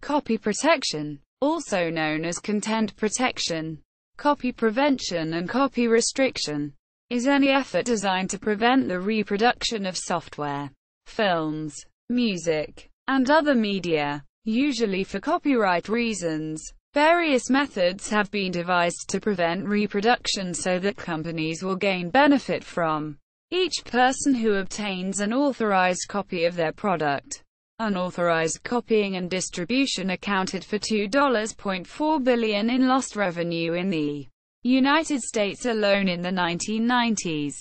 Copy protection, also known as content protection, copy prevention and copy restriction, is any effort designed to prevent the reproduction of software, films, music, and other media, usually for copyright reasons. Various methods have been devised to prevent reproduction so that companies will gain benefit from each person who obtains an authorized copy of their product. Unauthorized copying and distribution accounted for $2.4 billion in lost revenue in the United States alone in the 1990s,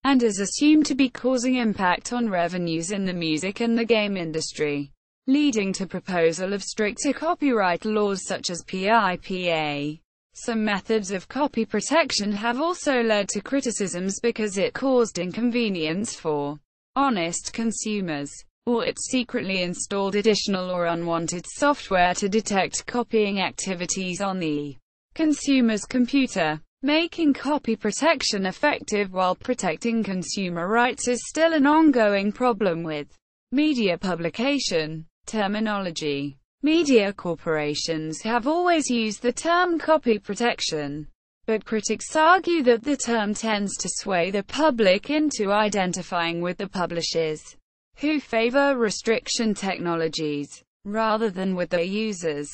and is assumed to be causing impact on revenues in the music and the game industry, leading to proposal of stricter copyright laws such as PIPA. Some methods of copy protection have also led to criticisms because it caused inconvenience for honest consumers, or it secretly installed additional or unwanted software to detect copying activities on the consumer's computer. Making copy protection effective while protecting consumer rights is still an ongoing problem with media publication terminology. Media corporations have always used the term copy protection, but critics argue that the term tends to sway the public into identifying with the publishers, who favor restriction technologies, rather than with their users.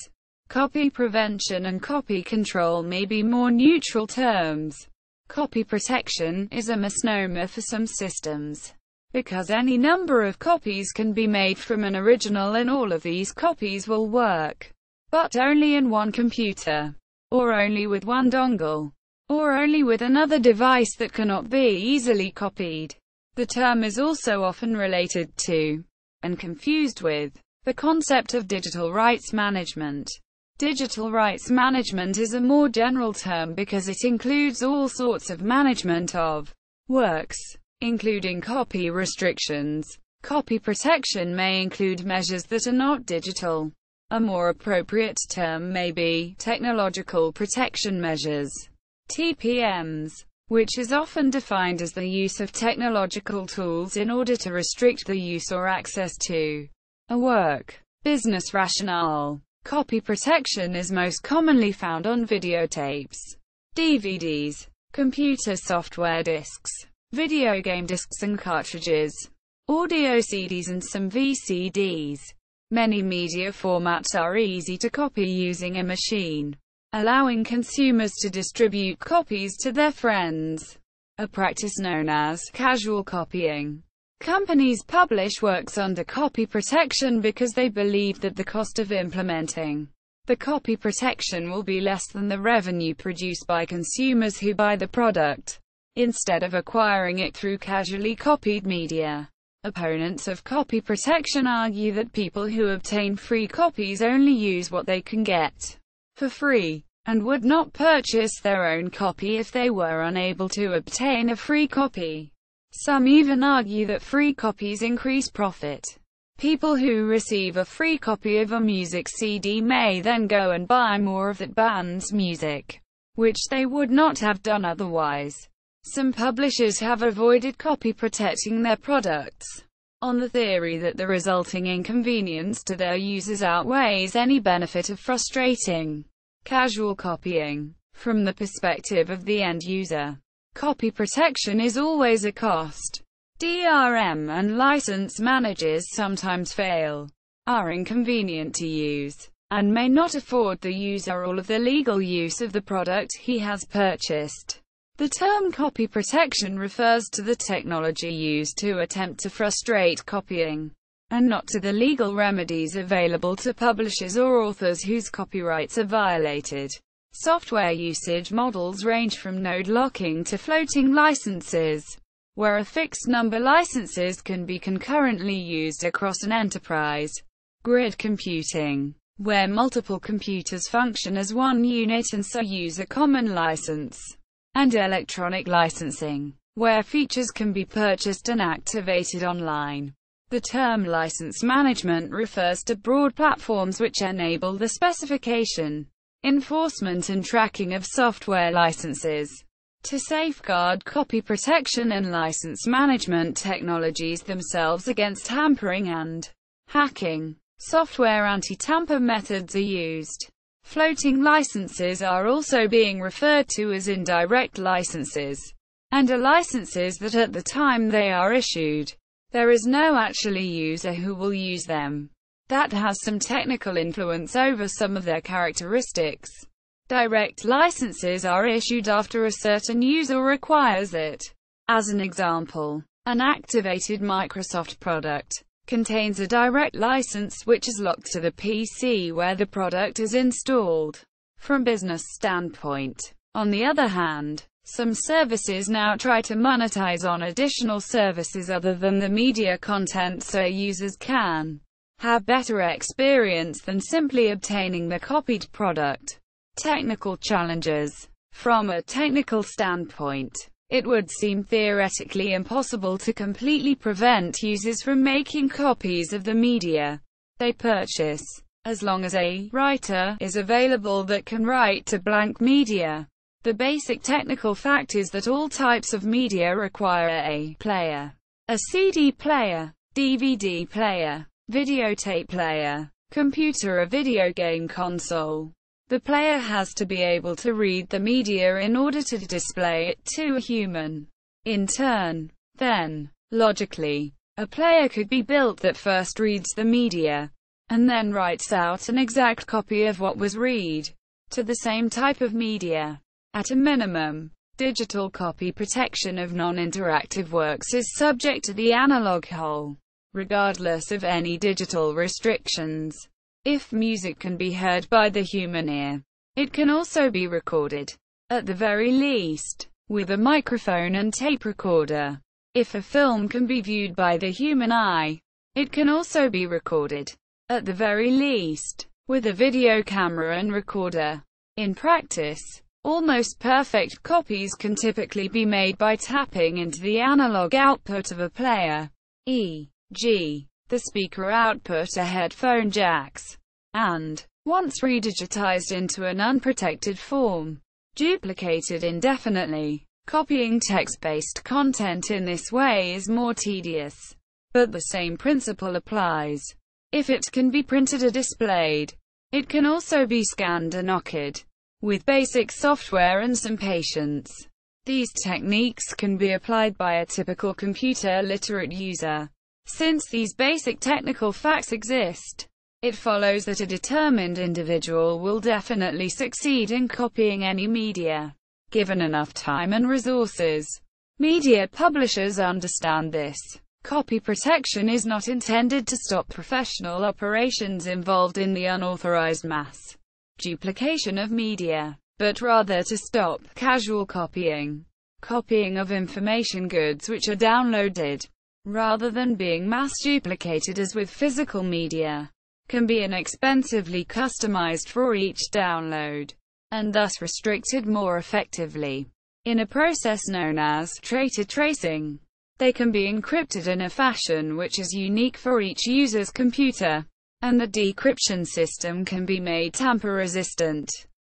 Copy prevention and copy control may be more neutral terms. Copy protection is a misnomer for some systems, because any number of copies can be made from an original and all of these copies will work, but only in one computer, or only with one dongle, or only with another device that cannot be easily copied. The term is also often related to, and confused with, the concept of digital rights management. Digital rights management is a more general term because it includes all sorts of management of works, including copy restrictions. Copy protection may include measures that are not digital. A more appropriate term may be technological protection measures, TPMs, which is often defined as the use of technological tools in order to restrict the use or access to a work. Business rationale. Copy protection is most commonly found on videotapes, DVDs, computer software disks, video game discs and cartridges, audio CDs and some VCDs. Many media formats are easy to copy using a machine, allowing consumers to distribute copies to their friends, a practice known as casual copying. Companies publish works under copy protection because they believe that the cost of implementing the copy protection will be less than the revenue produced by consumers who buy the product, instead of acquiring it through casually copied media. Opponents of copy protection argue that people who obtain free copies only use what they can get for free, and would not purchase their own copy if they were unable to obtain a free copy. Some even argue that free copies increase profit. People who receive a free copy of a music CD may then go and buy more of that band's music, which they would not have done otherwise. Some publishers have avoided copy protecting their products, on the theory that the resulting inconvenience to their users outweighs any benefit of frustrating casual copying. From the perspective of the end user, copy protection is always a cost. DRM and license managers sometimes fail, are inconvenient to use, and may not afford the user all of the legal use of the product he has purchased. The term copy protection refers to the technology used to attempt to frustrate copying, and not to the legal remedies available to publishers or authors whose copyrights are violated. Software usage models range from node locking to floating licenses, where a fixed number licenses can be concurrently used across an enterprise. Grid computing, where multiple computers function as one unit and so use a common license. And electronic licensing, where features can be purchased and activated online. The term license management refers to broad platforms which enable the specification, enforcement and tracking of software licenses. To safeguard copy protection and license management technologies themselves against hampering and hacking, software anti-tamper methods are used. Floating licenses are also being referred to as indirect licenses, and are licenses that at the time they are issued, there is no actually user who will use them. That has some technical influence over some of their characteristics. Direct licenses are issued after a certain user requires it. As an example, an activated Microsoft product contains a direct license which is locked to the PC where the product is installed. From business standpoint, on the other hand, some services now try to monetize on additional services other than the media content so users can have better experience than simply obtaining the copied product. Technical challenges. From a technical standpoint, it would seem theoretically impossible to completely prevent users from making copies of the media they purchase, as long as a writer is available that can write to blank media. The basic technical fact is that all types of media require a player, a CD player, DVD player, videotape player, computer or video game console. The player has to be able to read the media in order to display it to a human. In turn, then, logically, a player could be built that first reads the media, and then writes out an exact copy of what was read, to the same type of media. At a minimum, digital copy protection of non-interactive works is subject to the analog whole, regardless of any digital restrictions. If music can be heard by the human ear, it can also be recorded, at the very least, with a microphone and tape recorder. If a film can be viewed by the human eye, it can also be recorded, at the very least, with a video camera and recorder. In practice, almost perfect copies can typically be made by tapping into the analog output of a player, e.g., the speaker output or headphone jacks, and, once redigitized into an unprotected form, duplicated indefinitely. Copying text-based content in this way is more tedious, but the same principle applies. If it can be printed or displayed, it can also be scanned or knocked. With basic software and some patience, these techniques can be applied by a typical computer-literate user. Since these basic technical facts exist, it follows that a determined individual will definitely succeed in copying any media, given enough time and resources. Media publishers understand this. Copy protection is not intended to stop professional operations involved in the unauthorized mass duplication of media, but rather to stop casual copying of information goods which are downloaded, rather than being mass duplicated as with physical media, can be inexpensively customized for each download, and thus restricted more effectively. In a process known as traitor tracing, they can be encrypted in a fashion which is unique for each user's computer, and the decryption system can be made tamper-resistant.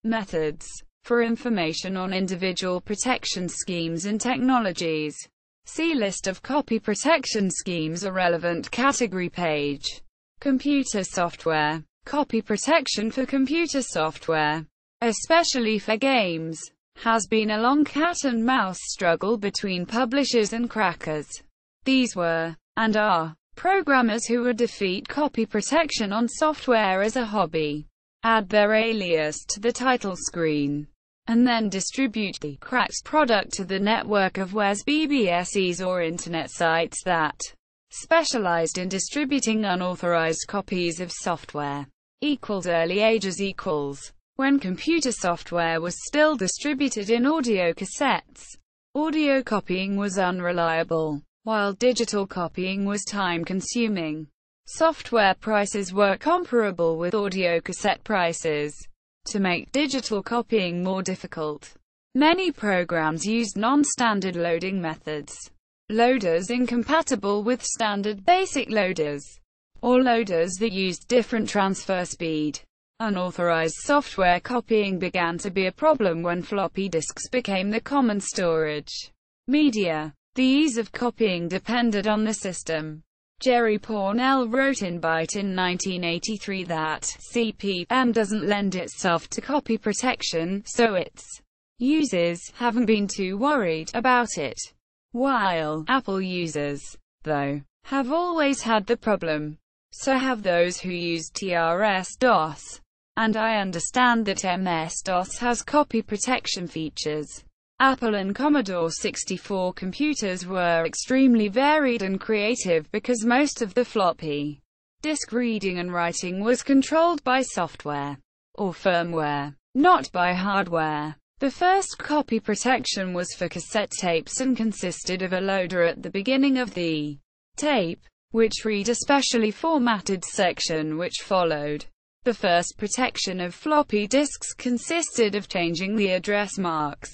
Methods. For information on individual protection schemes and technologies, see List of copy protection schemes or relevant category page. Computer software. Copy protection for computer software, especially for games, has been a long cat-and-mouse struggle between publishers and crackers. These were, and are, programmers who would defeat copy protection on software as a hobby, add their alias to the title screen, and then distribute the cracked product to the network of WES BBSes or internet sites that specialized in distributing unauthorized copies of software. Early ages. When computer software was still distributed in audio cassettes, audio copying was unreliable, while digital copying was time-consuming. Software prices were comparable with audio cassette prices. To make digital copying more difficult, many programs used non-standard loading methods. Loaders incompatible with standard basic loaders, or loaders that used different transfer speed. Unauthorized software copying began to be a problem when floppy disks became the common storage media. The ease of copying depended on the system. Jerry Pournelle wrote in Byte in 1983 that CP/M doesn't lend itself to copy protection, so its users haven't been too worried about it. While Apple users, though, have always had the problem. So have those who use TRS-DOS. And I understand that MS-DOS has copy protection features. Apple and Commodore 64 computers were extremely varied and creative because most of the floppy disk reading and writing was controlled by software or firmware, not by hardware. The first copy protection was for cassette tapes and consisted of a loader at the beginning of the tape, which read a specially formatted section which followed. The first protection of floppy disks consisted of changing the address marks,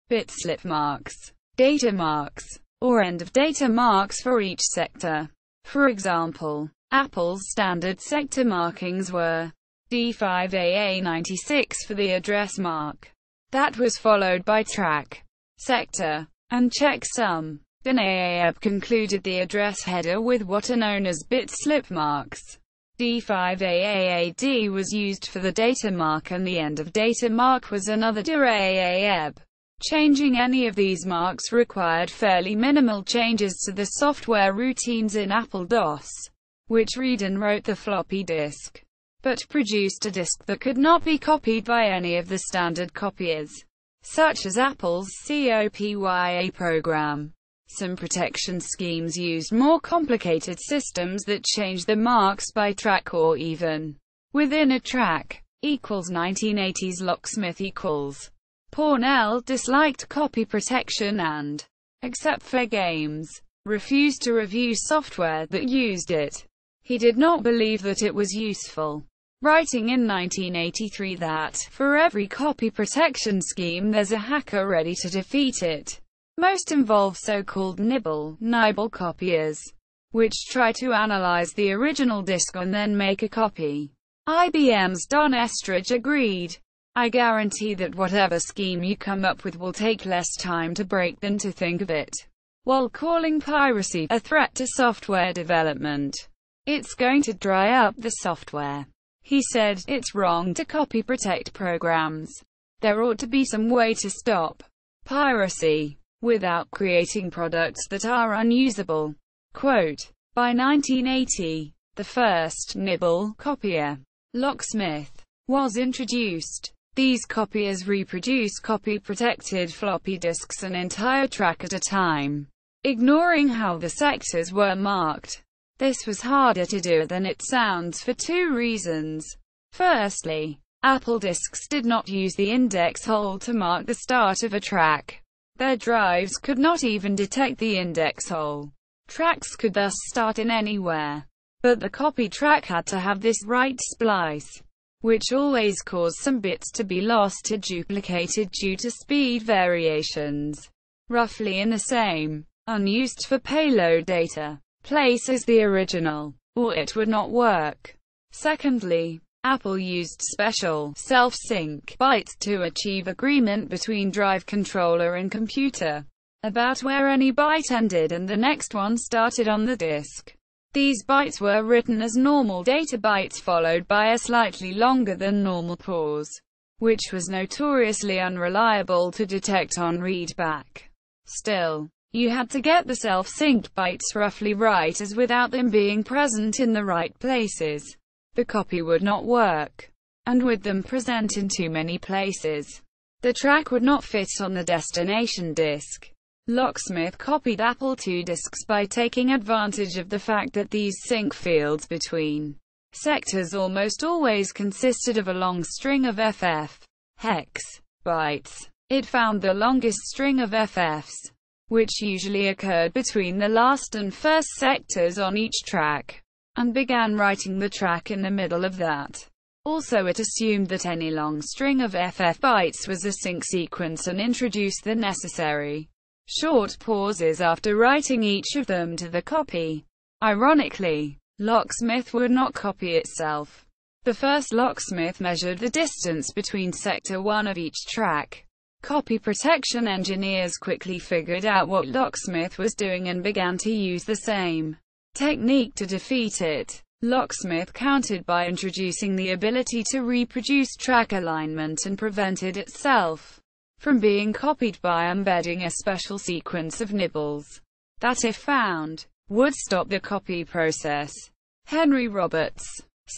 bit slip marks, data marks, or end-of-data marks for each sector. For example, Apple's standard sector markings were D5AA96 for the address mark. That was followed by track, sector, and checksum. Then AAEB concluded the address header with what are known as bit slip marks. D5AAAD was used for the data mark and the end of data mark was another AAEB. Changing any of these marks required fairly minimal changes to the software routines in Apple DOS, which read and wrote the floppy disk, but produced a disk that could not be copied by any of the standard copiers, such as Apple's COPYA program. Some protection schemes used more complicated systems that changed the marks by track or even within a track. 1980s locksmith . Pournelle disliked copy protection and, except for games, refused to review software that used it. He did not believe that it was useful, writing in 1983 that, for every copy protection scheme there's a hacker ready to defeat it. Most involve so-called nibble copiers, which try to analyze the original disk and then make a copy. IBM's Don Estridge agreed. I guarantee that whatever scheme you come up with will take less time to break than to think of it. While calling piracy a threat to software development, it's going to dry up the software. He said, it's wrong to copy protect programs. There ought to be some way to stop piracy without creating products that are unusable. Quote, by 1980, the first nibble copier, Locksmith, was introduced. These copiers reproduce copy-protected floppy disks an entire track at a time, ignoring how the sectors were marked. This was harder to do than it sounds for two reasons. Firstly, Apple disks did not use the index hole to mark the start of a track. Their drives could not even detect the index hole. Tracks could thus start in anywhere. But the copy track had to have this right splice, which always caused some bits to be lost or duplicated due to speed variations, roughly in the same, unused for payload data, place as the original, or it would not work. Secondly, Apple used special, self-sync bytes to achieve agreement between drive controller and computer, about where any byte ended and the next one started on the disk. These bytes were written as normal data bytes followed by a slightly longer than normal pause, which was notoriously unreliable to detect on readback. Still, you had to get the self-synced bytes roughly right, as without them being present in the right places, the copy would not work. And with them present in too many places, the track would not fit on the destination disk. Locksmith copied Apple II disks by taking advantage of the fact that these sync fields between sectors almost always consisted of a long string of FF hex bytes. It found the longest string of FFs, which usually occurred between the last and first sectors on each track, and began writing the track in the middle of that. Also, it assumed that any long string of FF bytes was a sync sequence and introduced the necessary short pauses after writing each of them to the copy. Ironically, Locksmith would not copy itself. The first Locksmith measured the distance between sector 1 of each track. Copy protection engineers quickly figured out what Locksmith was doing and began to use the same technique to defeat it. Locksmith countered by introducing the ability to reproduce track alignment and prevented itself from being copied by embedding a special sequence of nibbles that, if found, would stop the copy process. Henry Roberts,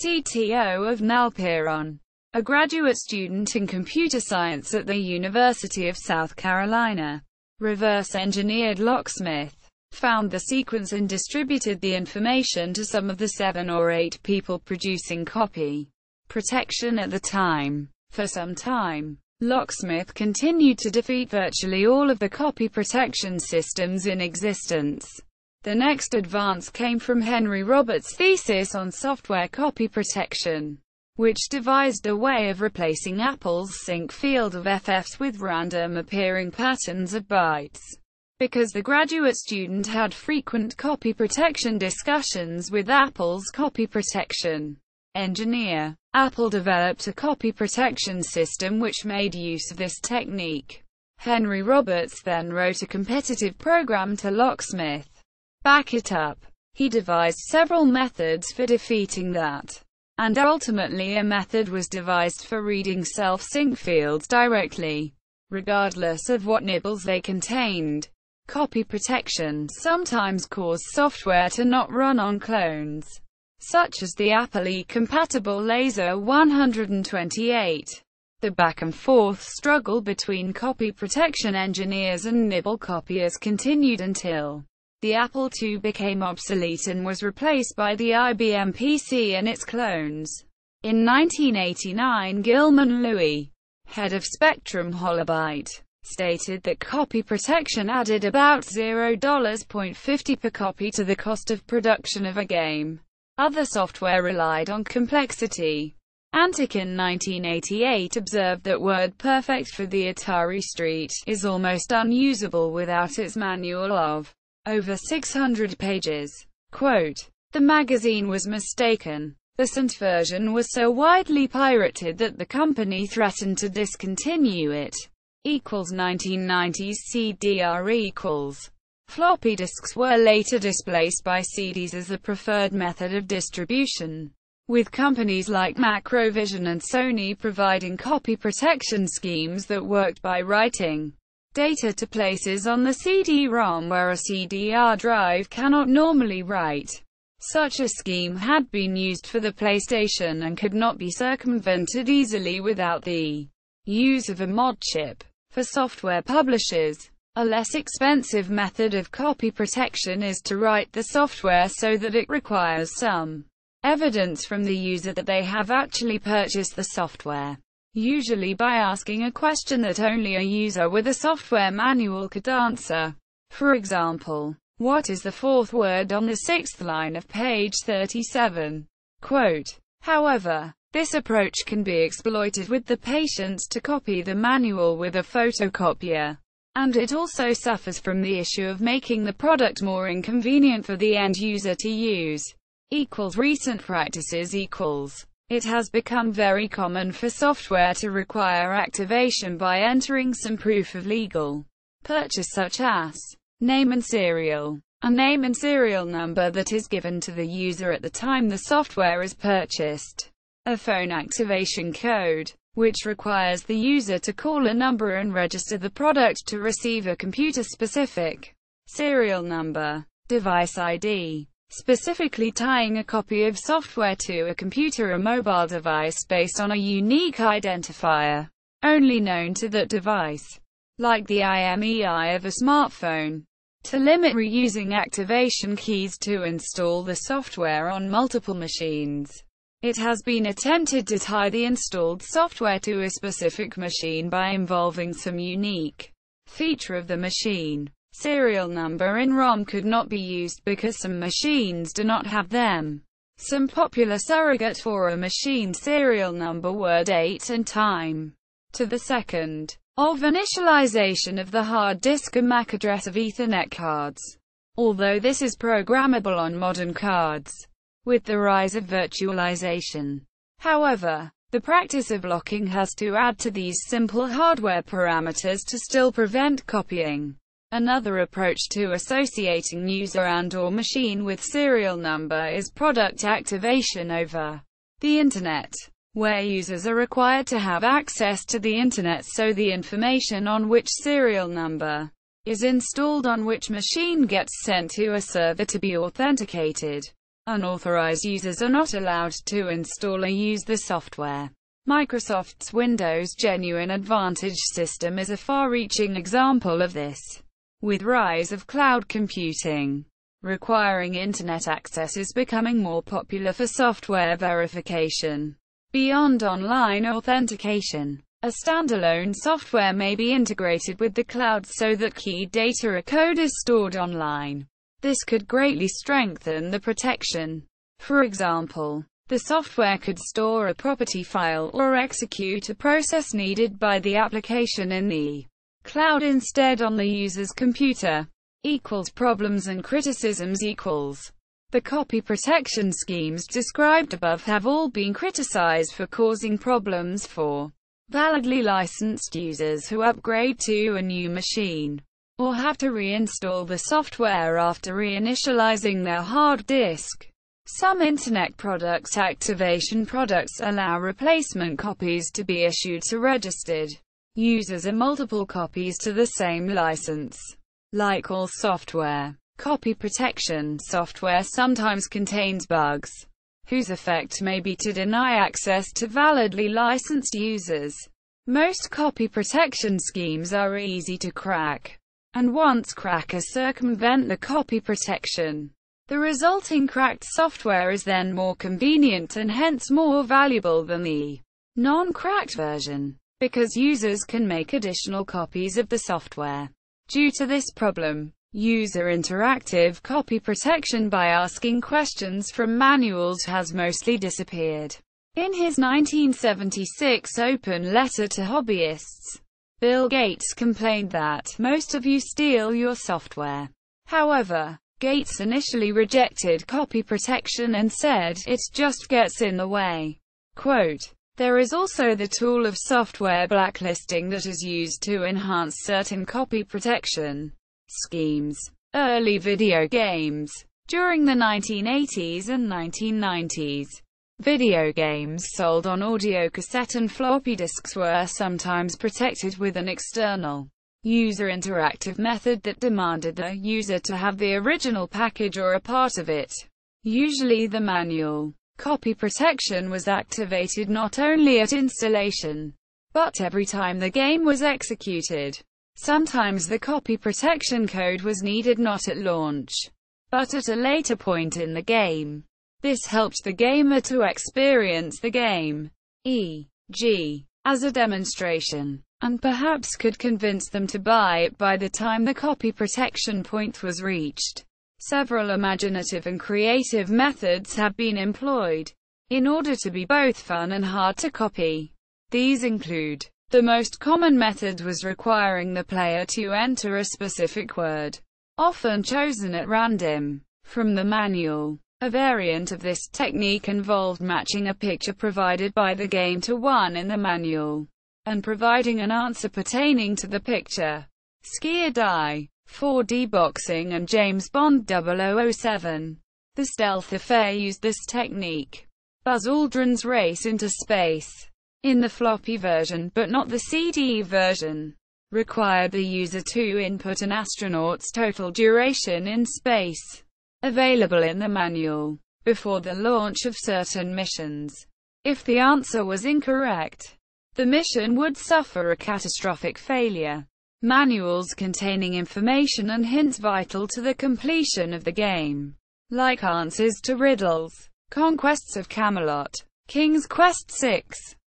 CTO of Nalpiron, a graduate student in computer science at the University of South Carolina, reverse-engineered Locksmith, found the sequence and distributed the information to some of the 7 or 8 people producing copy protection at the time. For some time, Locksmith continued to defeat virtually all of the copy protection systems in existence. The next advance came from Henry Roberts' thesis on software copy protection, which devised a way of replacing Apple's sync field of FFs with random appearing patterns of bytes. Because the graduate student had frequent copy protection discussions with Apple's copy protection engineer, Apple developed a copy protection system which made use of this technique. Henry Roberts then wrote a competitive program to Locksmith. Back it up. He devised several methods for defeating that, and ultimately a method was devised for reading self-sync fields directly, regardless of what nibbles they contained. Copy protection sometimes caused software to not run on clones, such as the Apple-compatible Laser 128. The back-and-forth struggle between copy protection engineers and nibble copiers continued until the Apple II became obsolete and was replaced by the IBM PC and its clones. In 1989, Gilman Louis, head of Spectrum Holobyte, stated that copy protection added about $0.50 per copy to the cost of production of a game. Other software relied on complexity. Antic in 1988 observed that WordPerfect for the Atari ST is almost unusable without its manual of over 600 pages. Quote, "The magazine was mistaken. The ST version was so widely pirated that the company threatened to discontinue it." 1990s CDR . Floppy disks were later displaced by CDs as the preferred method of distribution, with companies like Macrovision and Sony providing copy protection schemes that worked by writing data to places on the CD-ROM where a CDR drive cannot normally write. Such a scheme had been used for the PlayStation and could not be circumvented easily without the use of a mod chip. For software publishers, a less expensive method of copy protection is to write the software so that it requires some evidence from the user that they have actually purchased the software, usually by asking a question that only a user with a software manual could answer. For example, what is the 4th word on the 6th line of page 37? Quote, however, this approach can be exploited with the patience to copy the manual with a photocopier, and it also suffers from the issue of making the product more inconvenient for the end user to use. Recent practices It has become very common for software to require activation by entering some proof of legal purchase such as name and serial. A name and serial number that is given to the user at the time the software is purchased. A phone activation code, which requires the user to call a number and register the product to receive a computer-specific serial number. Device ID, specifically tying a copy of software to a computer or mobile device based on a unique identifier, only known to that device, like the IMEI of a smartphone. To limit reusing activation keys to install the software on multiple machines. It has been attempted to tie the installed software to a specific machine by involving some unique feature of the machine. Serial number in ROM could not be used because some machines do not have them. Some popular surrogate for a machine serial number were date and time to the second of initialization of the hard disk and MAC address of Ethernet cards. Although this is programmable on modern cards, with the rise of virtualization. However, the practice of locking has to add to these simple hardware parameters to still prevent copying. Another approach to associating user and/or machine with serial number is product activation over the Internet, where users are required to have access to the Internet so the information on which serial number is installed on which machine gets sent to a server to be authenticated. Unauthorized users are not allowed to install or use the software. Microsoft's Windows Genuine Advantage system is a far-reaching example of this. With rise of cloud computing, requiring Internet access is becoming more popular for software verification. Beyond online authentication, a standalone software may be integrated with the cloud so that key data or code is stored online. This could greatly strengthen the protection. For example, the software could store a property file or execute a process needed by the application in the cloud instead on the user's computer. Problems and criticisms. The copy protection schemes described above have all been criticized for causing problems for validly licensed users who upgrade to a new machine, or have to reinstall the software after reinitializing their hard disk. Some Internet product activation products allow replacement copies to be issued to registered users or multiple copies to the same license. Like all software, copy protection software sometimes contains bugs, whose effect may be to deny access to validly licensed users. Most copy protection schemes are easy to crack, and once crackers circumvent the copy protection, the resulting cracked software is then more convenient and hence more valuable than the non-cracked version, because users can make additional copies of the software. Due to this problem, user interactive copy protection by asking questions from manuals has mostly disappeared. In his 1976 open letter to hobbyists, Bill Gates complained that most of you steal your software. However, Gates initially rejected copy protection and said, "It just gets in the way." Quote, "There is also the tool of software blacklisting that is used to enhance certain copy protection schemes." Early video games. During the 1980s and 1990s, video games sold on audiocassette and floppy disks were sometimes protected with an external user interactive method that demanded the user to have the original package or a part of it, usually the manual. Copy protection was activated not only at installation, but every time the game was executed. Sometimes the copy protection code was needed not at launch, but at a later point in the game. This helped the gamer to experience the game, e.g., as a demonstration, and perhaps could convince them to buy it by the time the copy protection point was reached. Several imaginative and creative methods have been employed in order to be both fun and hard to copy. These include: the most common method was requiring the player to enter a specific word, often chosen at random, from the manual. A variant of this technique involved matching a picture provided by the game to one in the manual, and providing an answer pertaining to the picture. Skier Die, 4D Boxing and James Bond 007. The Stealth Affair used this technique. Buzz Aldrin's Race into Space, in the floppy version but not the CD version, required the user to input an astronaut's total duration in space, available in the manual, before the launch of certain missions. If the answer was incorrect, the mission would suffer a catastrophic failure. Manuals containing information and hints vital to the completion of the game, like answers to riddles, Conquests of Camelot, King's Quest VI,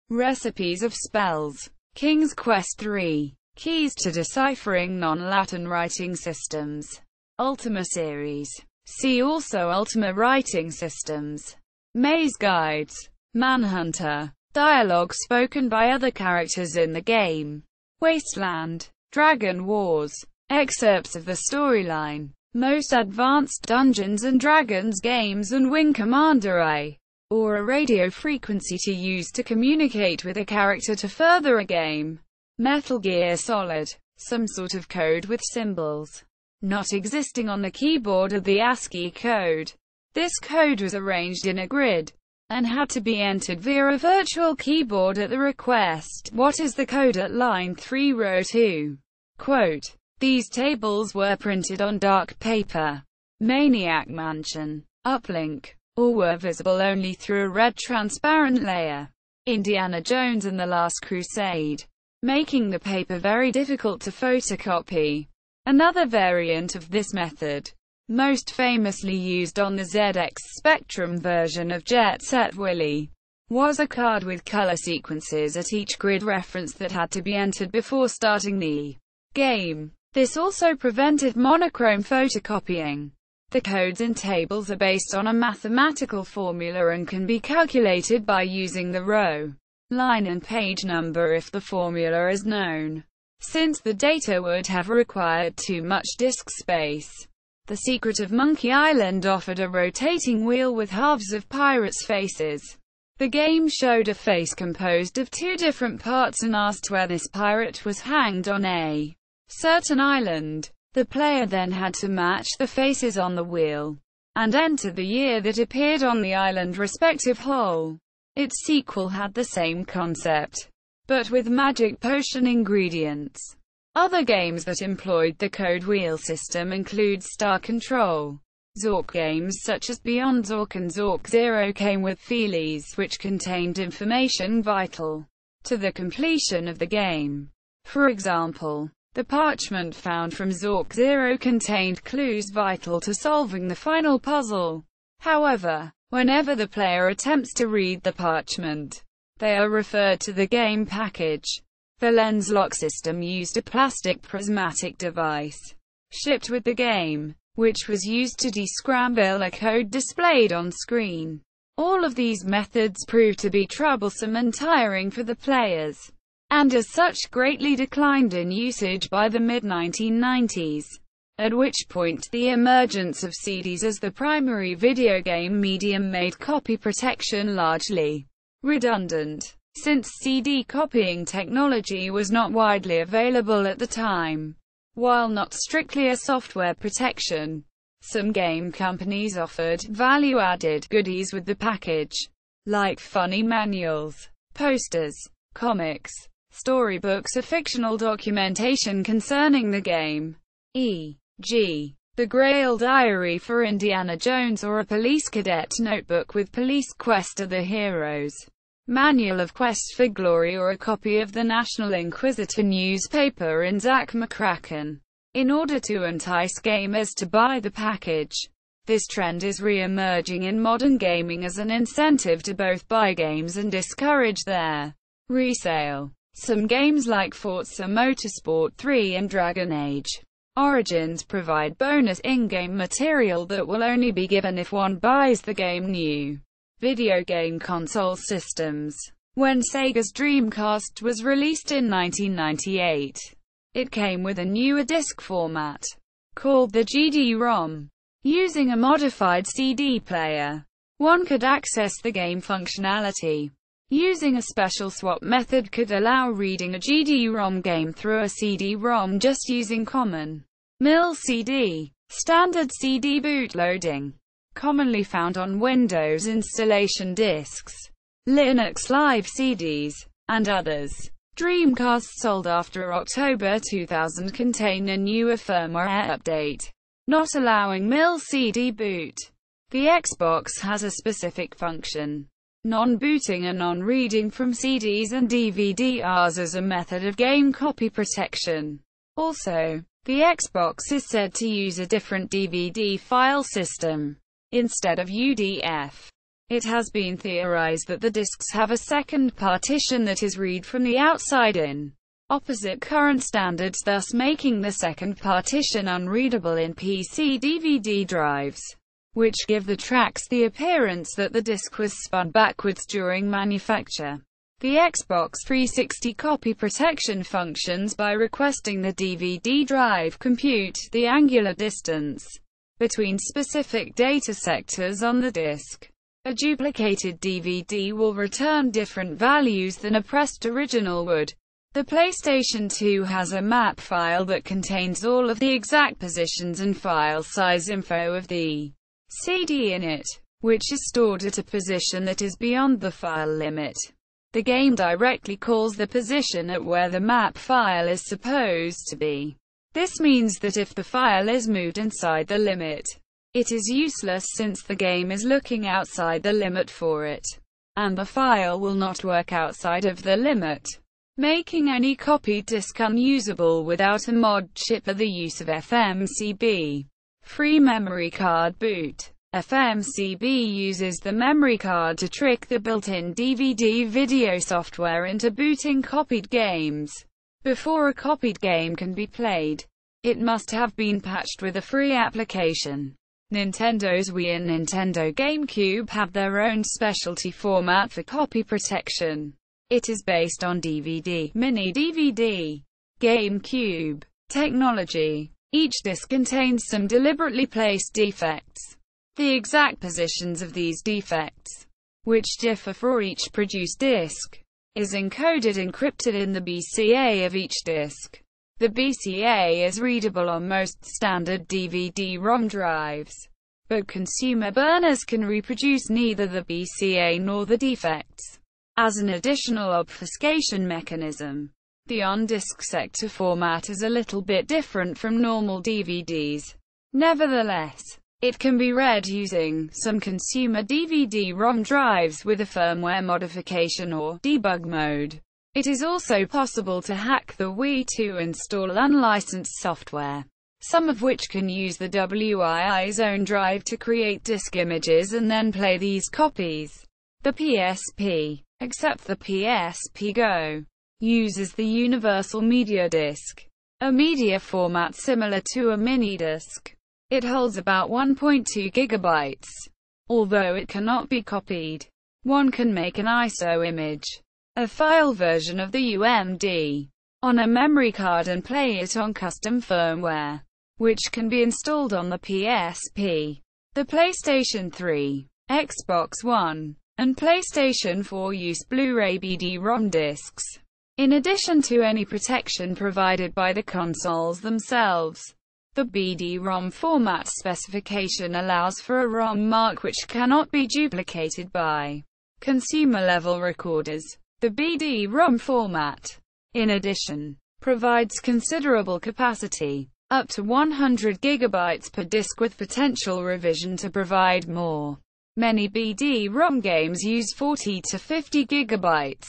Recipes of Spells, King's Quest III, Keys to Deciphering Non-Latin Writing Systems, Ultima Series. See also Ultima Writing Systems, Maze Guides, Manhunter, dialogue spoken by other characters in the game, Wasteland, Dragon Wars, excerpts of the storyline, most advanced Dungeons & Dragons games, and Wing Commander I, or a radio frequency to use to communicate with a character to further a game. Metal Gear Solid, some sort of code with symbols not existing on the keyboard of the ASCII code. This code was arranged in a grid and had to be entered via a virtual keyboard at the request. What is the code at line 3 row 2? Quote, these tables were printed on dark paper, Maniac Mansion, uplink, or were visible only through a red transparent layer. Indiana Jones and the Last Crusade, making the paper very difficult to photocopy. Another variant of this method, most famously used on the ZX Spectrum version of Jet Set Willy, was a card with color sequences at each grid reference that had to be entered before starting the game. This also prevented monochrome photocopying. The codes in tables are based on a mathematical formula and can be calculated by using the row, line and page number if the formula is known. Since the data would have required too much disk space, The Secret of Monkey Island offered a rotating wheel with halves of pirates' faces. The game showed a face composed of two different parts and asked where this pirate was hanged on a certain island. The player then had to match the faces on the wheel and enter the year that appeared on the island respective hole. Its sequel had the same concept, but with magic potion ingredients. Other games that employed the code wheel system include Star Control. Zork games such as Beyond Zork and Zork Zero came with feelies which contained information vital to the completion of the game. For example, the parchment found from Zork Zero contained clues vital to solving the final puzzle. However, whenever the player attempts to read the parchment, they are referred to the game package. The lens lock system used a plastic prismatic device shipped with the game, which was used to descramble a code displayed on screen. All of these methods proved to be troublesome and tiring for the players, and as such greatly declined in usage by the mid-1990s, at which point the emergence of CDs as the primary video game medium made copy protection largely redundant. Since CD copying technology was not widely available at the time, while not strictly a software protection, some game companies offered value-added goodies with the package, like funny manuals, posters, comics, storybooks or fictional documentation concerning the game, e.g., the Grail Diary for Indiana Jones or a police cadet notebook with Police Quest of the Heroes, Manual of Quest for Glory or a copy of the National Inquisitor newspaper in Zach McCracken, in order to entice gamers to buy the package. This trend is re-emerging in modern gaming as an incentive to both buy games and discourage their resale. Some games like Forza Motorsport 3 and Dragon Age Origins provide bonus in-game material that will only be given if one buys the game new. Video game console systems. When Sega's Dreamcast was released in 1998, it came with a newer disc format, called the GD-ROM. Using a modified CD player, one could access the game functionality. Using a special swap method could allow reading a GD-ROM game through a CD-ROM just using common mill CD. Standard CD bootloading, commonly found on Windows installation disks, Linux Live CDs, and others. Dreamcast sold after October 2000 contain a newer firmware update, not allowing mill CD boot. The Xbox has a specific function, non-booting and non-reading from CDs and DVD-Rs as a method of game copy protection. Also, the Xbox is said to use a different DVD file system instead of UDF. It has been theorized that the discs have a second partition that is read from the outside in, opposite current standards, thus making the second partition unreadable in PC DVD drives, which give the tracks the appearance that the disc was spun backwards during manufacture. The Xbox 360 copy protection functions by requesting the DVD drive compute the angular distance between specific data sectors on the disk. A duplicated DVD will return different values than a pressed original would. The PlayStation 2 has a map file that contains all of the exact positions and file size info of the CD in it, which is stored at a position that is beyond the file limit. The game directly calls the position at where the map file is supposed to be. This means that if the file is moved inside the limit, it is useless since the game is looking outside the limit for it, and the file will not work outside of the limit, making any copied disk unusable without a mod chip or the use of FMCB. Free memory card boot. FMCB uses the memory card to trick the built-in DVD video software into booting copied games. Before a copied game can be played, it must have been patched with a free application. Nintendo's Wii and Nintendo GameCube have their own specialty format for copy protection. It is based on DVD, mini DVD, GameCube technology. Each disc contains some deliberately placed defects. The exact positions of these defects, which differ for each produced disc, is encrypted in the BCA of each disc. The BCA is readable on most standard DVD-ROM drives, but consumer burners can reproduce neither the BCA nor the defects. As an additional obfuscation mechanism, the on-disc sector format is a little bit different from normal DVDs. Nevertheless, it can be read using some consumer DVD-ROM drives with a firmware modification or debug mode. It is also possible to hack the Wii to install unlicensed software, some of which can use the WII's own drive to create disk images and then play these copies. The PSP, except the PSP Go, uses the Universal Media Disc, a media format similar to a mini-disc. It holds about 1.2 gigabytes. Although it cannot be copied, one can make an ISO image, a file version of the UMD, on a memory card and play it on custom firmware, which can be installed on the PSP, the PlayStation 3, Xbox One, and PlayStation 4 use Blu-ray BD-ROM discs, in addition to any protection provided by the consoles themselves. The BD-ROM format specification allows for a ROM mark which cannot be duplicated by consumer-level recorders. The BD-ROM format, in addition, provides considerable capacity, up to 100 gigabytes per disc with potential revision to provide more. Many BD-ROM games use 40 to 50 gigabytes,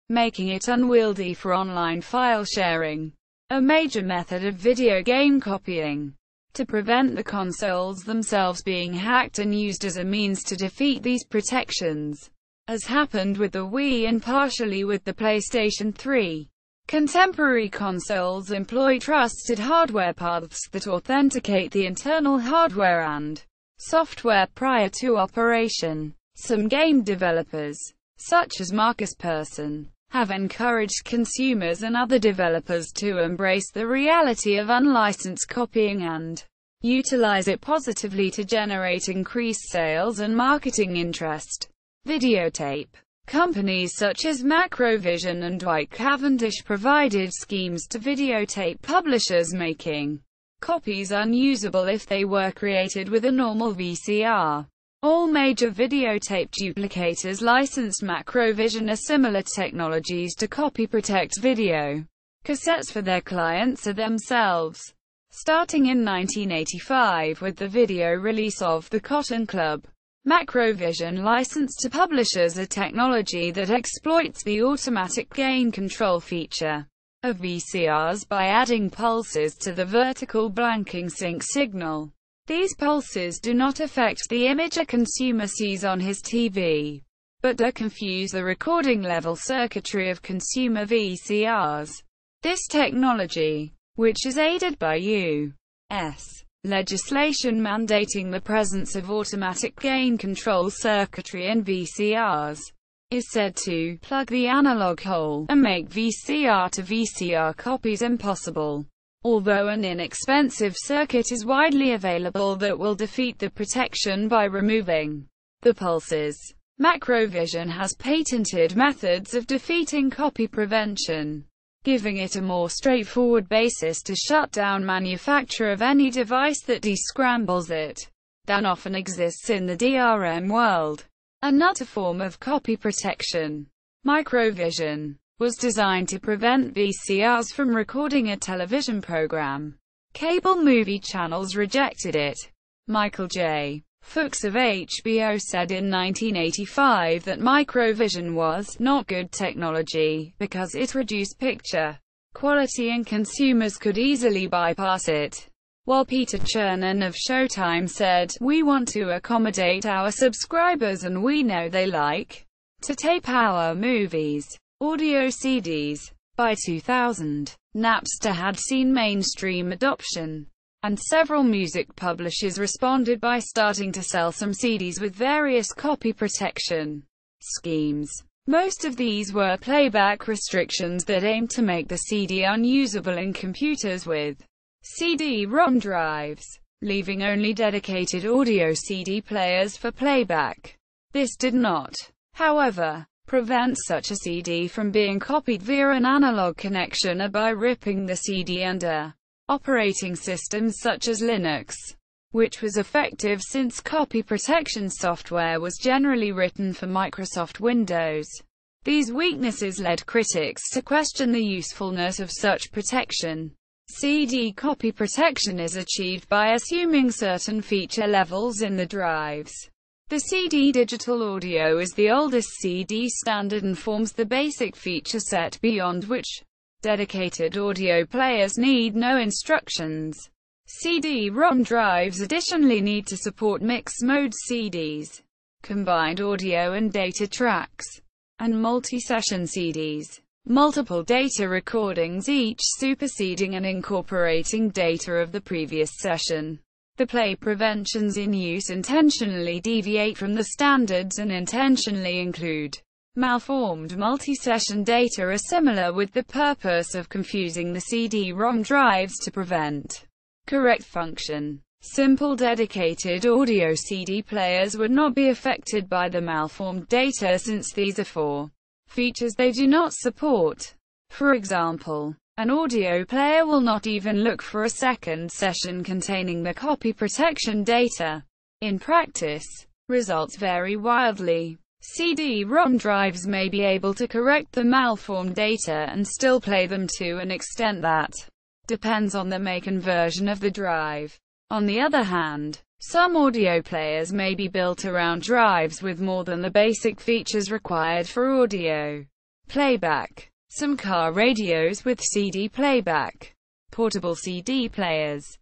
making it unwieldy for online file sharing, a major method of video game copying. To prevent the consoles themselves being hacked and used as a means to defeat these protections, as happened with the Wii and partially with the PlayStation 3, contemporary consoles employ trusted hardware paths that authenticate the internal hardware and software prior to operation. Some game developers, such as Marcus Persson, have encouraged consumers and other developers to embrace the reality of unlicensed copying and utilize it positively to generate increased sales and marketing interest. Videotape companies such as Macrovision and Dwight Cavendish provided schemes to videotape publishers, making copies unusable if they were created with a normal VCR. All major videotape duplicators licensed Macrovision or similar technologies to copy protect video cassettes for their clients or themselves. Starting in 1985 with the video release of The Cotton Club, Macrovision licensed to publishers a technology that exploits the automatic gain control feature of VCRs by adding pulses to the vertical blanking sync signal. These pulses do not affect the image a consumer sees on his TV, but do confuse the recording level circuitry of consumer VCRs. This technology, which is aided by U.S. legislation mandating the presence of automatic gain control circuitry in VCRs, is said to plug the analog hole and make VCR to VCR copies impossible. Although an inexpensive circuit is widely available that will defeat the protection by removing the pulses, Macrovision has patented methods of defeating copy prevention. giving it a more straightforward basis to shut down manufacture of any device that descrambles it, than often exists in the DRM world. Another form of copy protection, microvision, was designed to prevent VCRs from recording a television program. Cable movie channels rejected it. Michael J. Fuchs of HBO said in 1985 that microvision was not good technology, because it reduced picture quality and consumers could easily bypass it. While Peter Chernin of Showtime said, "We want to accommodate our subscribers and we know they like to tape our movies, audio CDs." By 2000, Napster had seen mainstream adoption, and several music publishers responded by starting to sell some CDs with various copy protection schemes. Most of these were playback restrictions that aimed to make the CD unusable in computers with CD-ROM drives, leaving only dedicated audio CD players for playback. This did not, however, prevent such a CD from being copied via an analog connection or by ripping the CD under operating systems such as Linux, which was effective since copy protection software was generally written for Microsoft Windows. These weaknesses led critics to question the usefulness of such protection. CD copy protection is achieved by assuming certain feature levels in the drives. The CD digital audio is the oldest CD standard and forms the basic feature set beyond which dedicated audio players need no instructions. CD-ROM drives additionally need to support mix-mode CDs, combined audio and data tracks, and multi-session CDs. Multiple data recordings, each superseding and incorporating data of the previous session. The play preventions in use intentionally deviate from the standards and intentionally include malformed multi-session data are similar, with the purpose of confusing the CD-ROM drives to prevent correct function. Simple dedicated audio CD players would not be affected by the malformed data since these are four features they do not support. For example, an audio player will not even look for a second session containing the copy protection data. In practice, results vary wildly. CD-ROM drives may be able to correct the malformed data and still play them to an extent that depends on the make and version of the drive. On the other hand, some audio players may be built around drives with more than the basic features required for audio playback. Some car radios with CD playback, portable CD players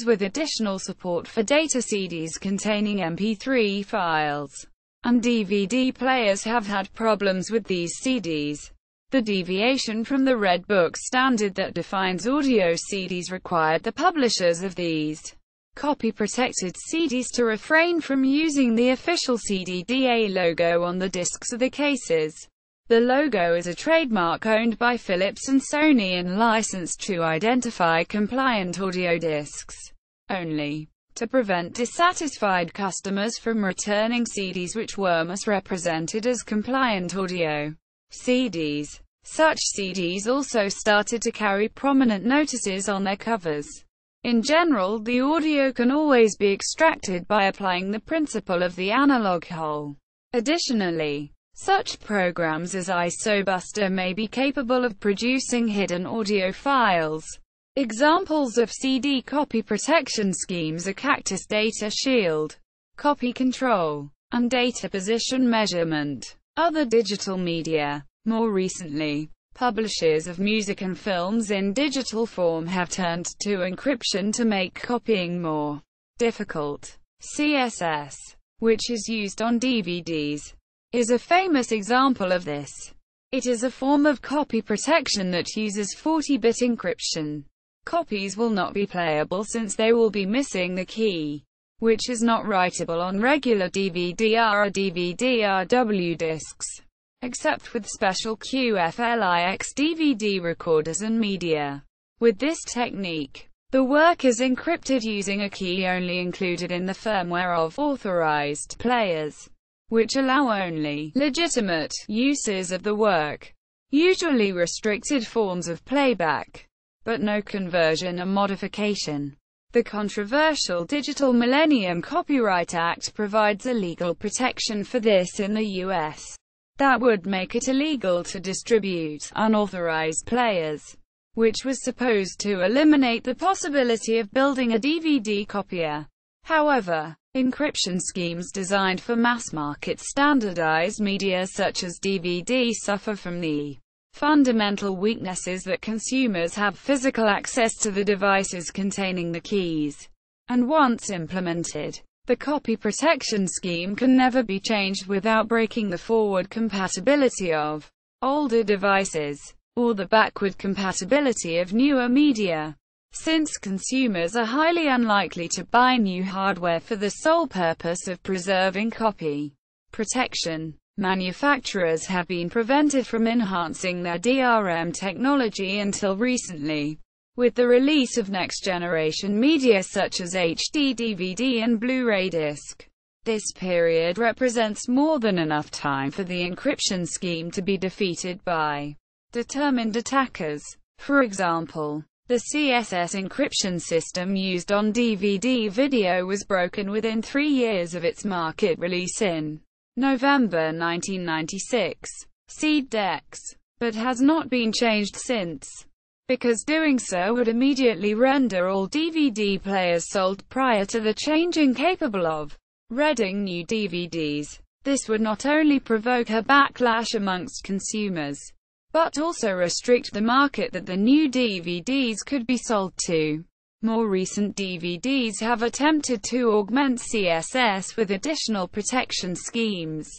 with additional support for data CDs containing MP3 files, and DVD players have had problems with these CDs. The deviation from the Red Book standard that defines audio CDs required the publishers of these copy-protected CDs to refrain from using the official CDDA logo on the discs or the cases. The logo is a trademark owned by Philips and Sony and licensed to identify compliant audio discs only, to prevent dissatisfied customers from returning CDs which were misrepresented as compliant audio CDs. Such CDs also started to carry prominent notices on their covers. In general, the audio can always be extracted by applying the principle of the analog hole. Additionally, such programs as ISOBuster may be capable of producing hidden audio files. Examples of CD copy protection schemes are Cactus Data Shield, Copy Control, and Data Position Measurement. Other digital media. More recently, publishers of music and films in digital form have turned to encryption to make copying more difficult. CSS, which is used on DVDs, is a famous example of this. It is a form of copy protection that uses 40-bit encryption. Copies will not be playable since they will be missing the key, which is not writable on regular DVD-R or DVD-RW discs, except with special QFLIX DVD recorders and media. With this technique, the work is encrypted using a key only included in the firmware of authorized players, which allow only legitimate uses of the work. usually restricted forms of playback, but no conversion or modification. The controversial Digital Millennium Copyright Act provides a legal protection for this in the U.S. that would make it illegal to distribute unauthorized players, which was supposed to eliminate the possibility of building a DVD copier. However, encryption schemes designed for mass-market standardized media such as DVD suffer from the fundamental weaknesses that consumers have physical access to the devices containing the keys, and once implemented, the copy protection scheme can never be changed without breaking the forward compatibility of older devices, or the backward compatibility of newer media. Since consumers are highly unlikely to buy new hardware for the sole purpose of preserving copy protection, manufacturers have been prevented from enhancing their DRM technology until recently. With the release of next-generation media such as HD DVD and Blu-ray disc, this period represents more than enough time for the encryption scheme to be defeated by determined attackers. For example, the CSS encryption system used on DVD video was broken within 3 years of its market release in November 1996, Seed Dex, but has not been changed since, because doing so would immediately render all DVD players sold prior to the change incapable of reading new DVDs. This would not only provoke a backlash amongst consumers, but also restrict the market that the new DVDs could be sold to. More recent DVDs have attempted to augment CSS with additional protection schemes.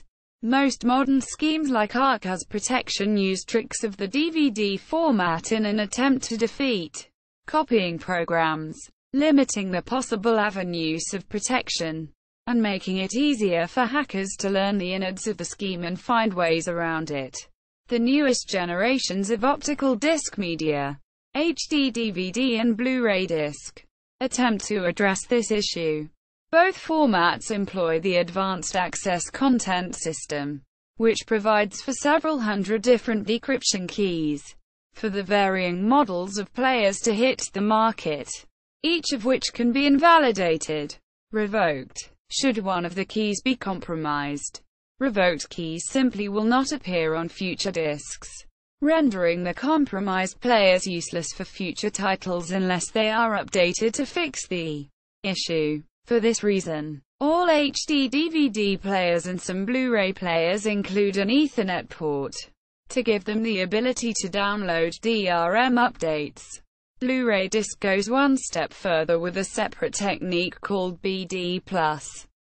Most modern schemes like Archive's protection use tricks of the DVD format in an attempt to defeat copying programs, limiting the possible avenues of protection, and making it easier for hackers to learn the innards of the scheme and find ways around it. The newest generations of optical disc media, HD DVD and Blu-ray disc, attempt to address this issue. Both formats employ the Advanced Access Content System, which provides for several hundred different decryption keys for the varying models of players to hit the market, each of which can be invalidated, revoked, should one of the keys be compromised. Revoked keys simply will not appear on future discs, rendering the compromised players useless for future titles unless they are updated to fix the issue. For this reason, all HD DVD players and some Blu-ray players include an Ethernet port to give them the ability to download DRM updates. Blu-ray disc goes one step further with a separate technique called BD+,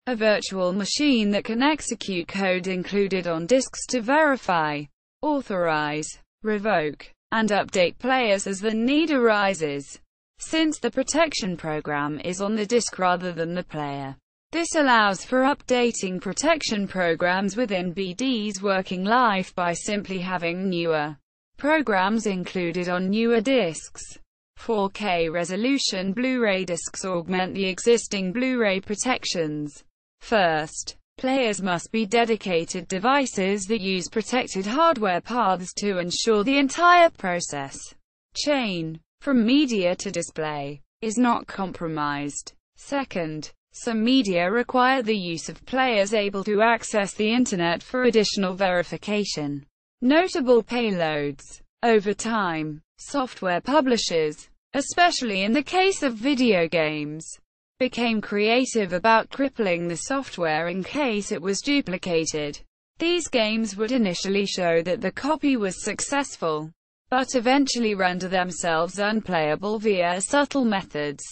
a virtual machine that can execute code included on discs to verify, authorize, revoke, and update players as the need arises. Since the protection program is on the disc rather than the player, this allows for updating protection programs within BD's working life by simply having newer programs included on newer discs. 4K resolution Blu-ray discs augment the existing Blu-ray protections. First, players must be dedicated devices that use protected hardware paths to ensure the entire process chain, from media to display, is not compromised. Second, some media require the use of players able to access the internet for additional verification. Notable payloads. Over time, software publishers, especially in the case of video games, became creative about crippling the software in case it was duplicated. These games would initially show that the copy was successful, but eventually render themselves unplayable via subtle methods.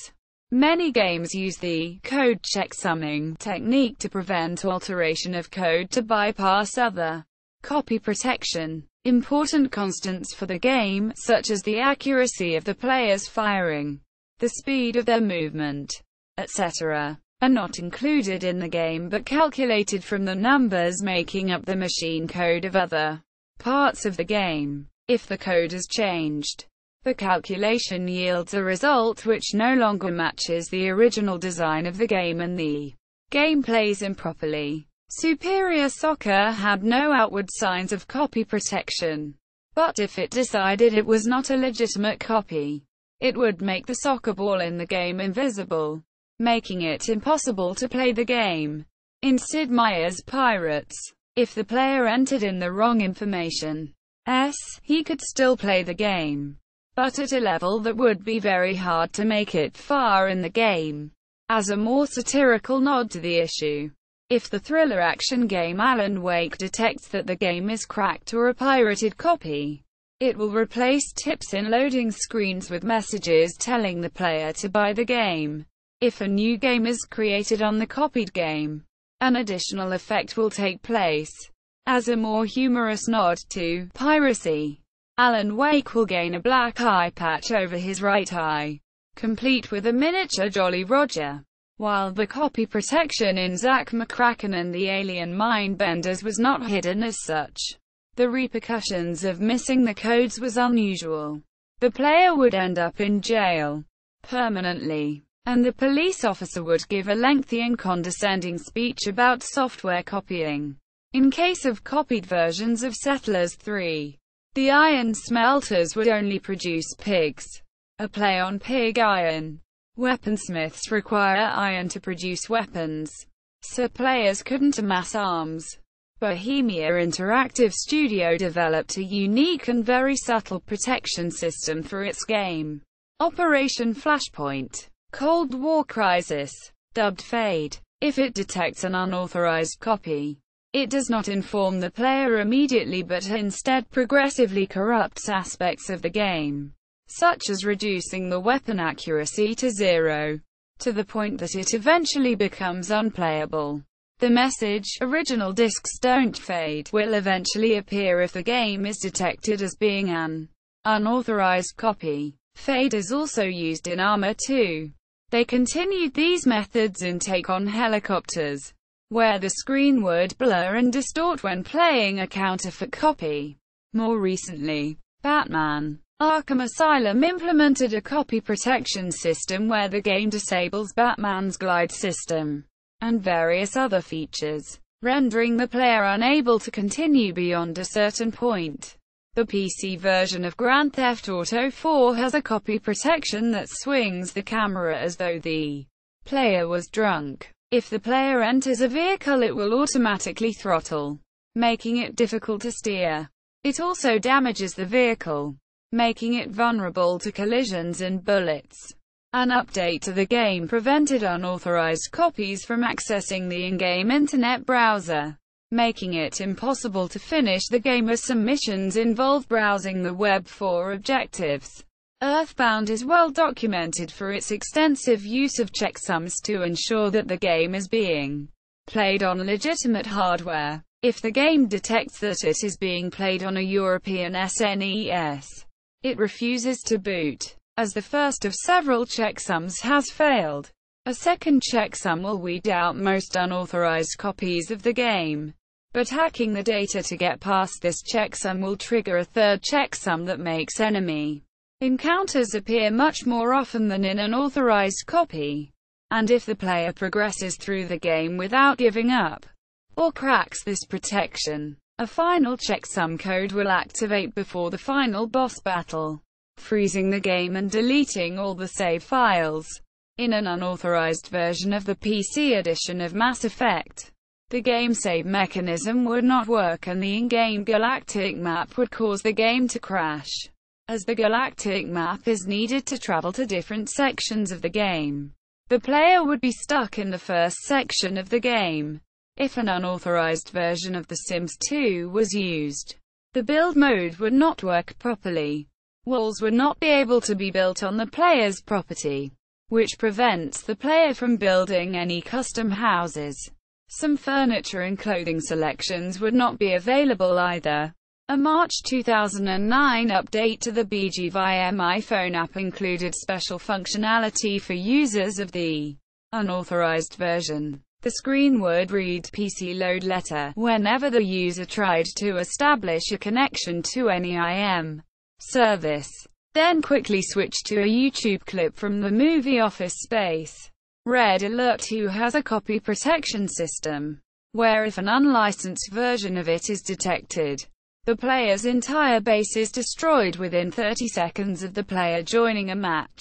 Many games use the code checksumming technique to prevent alteration of code to bypass other copy protection. Important constants for the game, such as the accuracy of the players firing, the speed of their movement, etc., are not included in the game but calculated from the numbers making up the machine code of other parts of the game. If the code is changed, the calculation yields a result which no longer matches the original design of the game and the game plays improperly. Superior Soccer had no outward signs of copy protection. But if it decided it was not a legitimate copy, it would make the soccer ball in the game invisible, making it impossible to play the game. In Sid Meier's Pirates, if the player entered in the wrong information, he could still play the game, but at a level that would be very hard to make it far in the game. As a more satirical nod to the issue, if the thriller action game Alan Wake detects that the game is cracked or a pirated copy, it will replace tips in loading screens with messages telling the player to buy the game. If a new game is created on the copied game, an additional effect will take place. As a more humorous nod to piracy, Alan Wake will gain a black eye patch over his right eye, complete with a miniature Jolly Roger. While the copy protection in Zack McCracken and the Alien Mindbenders was not hidden as such, the repercussions of missing the codes was unusual. The player would end up in jail permanently, and the police officer would give a lengthy and condescending speech about software copying. In case of copied versions of Settlers 3, the iron smelters would only produce pigs, a play on pig iron. Weaponsmiths require iron to produce weapons, so players couldn't amass arms. Bohemia Interactive Studio developed a unique and very subtle protection system for its game, Operation Flashpoint. Cold War Crisis, dubbed Fade. If it detects an unauthorized copy, it does not inform the player immediately but instead progressively corrupts aspects of the game, such as reducing the weapon accuracy to 0, to the point that it eventually becomes unplayable. The message, "Original discs don't fade," will eventually appear if the game is detected as being an unauthorized copy. Fade is also used in Arma 2. They continued these methods in Take on Helicopters, where the screen would blur and distort when playing a counterfeit copy. More recently, Batman Arkham Asylum implemented a copy protection system where the game disables Batman's glide system, and various other features, rendering the player unable to continue beyond a certain point. The PC version of Grand Theft Auto 4 has a copy protection that swings the camera as though the player was drunk. If the player enters a vehicle, it will automatically throttle, making it difficult to steer. It also damages the vehicle, making it vulnerable to collisions and bullets. An update to the game prevented unauthorized copies from accessing the in-game internet browser, making it impossible to finish the game as some missions involve browsing the web for objectives. Earthbound is well documented for its extensive use of checksums to ensure that the game is being played on legitimate hardware. If the game detects that it is being played on a European SNES, it refuses to boot, as the first of several checksums has failed. A second checksum will weed out most unauthorized copies of the game, but hacking the data to get past this checksum will trigger a third checksum that makes enemy encounters appear much more often than in an authorized copy. And if the player progresses through the game without giving up, or cracks this protection, a final checksum code will activate before the final boss battle, freezing the game and deleting all the save files. In an unauthorized version of the PC edition of Mass Effect, the game save mechanism would not work and the in-game galactic map would cause the game to crash, as the galactic map is needed to travel to different sections of the game. The player would be stuck in the first section of the game. If an unauthorized version of The Sims 2 was used, the build mode would not work properly. Walls would not be able to be built on the player's property, which prevents the player from building any custom houses. Some furniture and clothing selections would not be available either. A March 2009 update to the BGVIM iPhone app included special functionality for users of the unauthorized version. The screen would read PC load letter whenever the user tried to establish a connection to any IM service, then quickly switch to a YouTube clip from the movie Office Space. Red Alert 2 has a copy protection system, where if an unlicensed version of it is detected, The player's entire base is destroyed within 30 seconds of the player joining a match.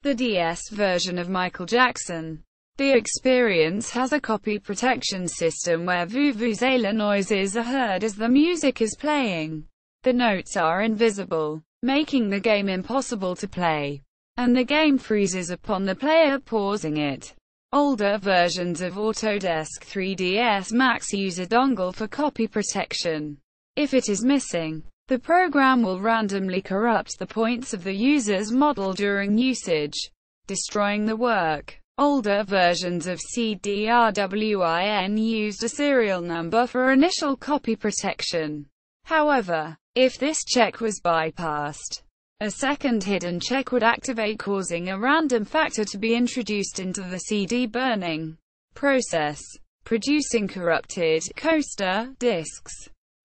The DS version of Michael Jackson. The experience has a copy protection system where vuvuzela noises are heard as the music is playing. The notes are invisible, making the game impossible to play, and the game freezes upon the player pausing it. Older versions of Autodesk 3ds Max use a dongle for copy protection. If it is missing, the program will randomly corrupt the points of the user's model during usage, destroying the work. Older versions of CDRWIN used a serial number for initial copy protection. However, if this check was bypassed, a second hidden check would activate, causing a random factor to be introduced into the CD burning process, producing corrupted coaster disks.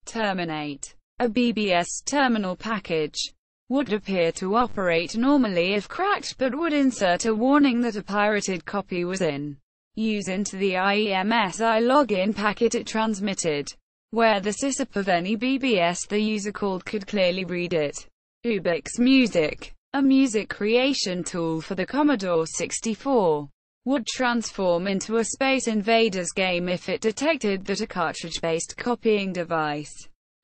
Terminate. A BBS terminal package would appear to operate normally if cracked, but would insert a warning that a pirated copy was in use into the IEMSI login packet it transmitted. Where the sysop of any BBS the user called could clearly read it. Ubix Music, a music creation tool for the Commodore 64, would transform into a Space Invaders game if it detected that a cartridge-based copying device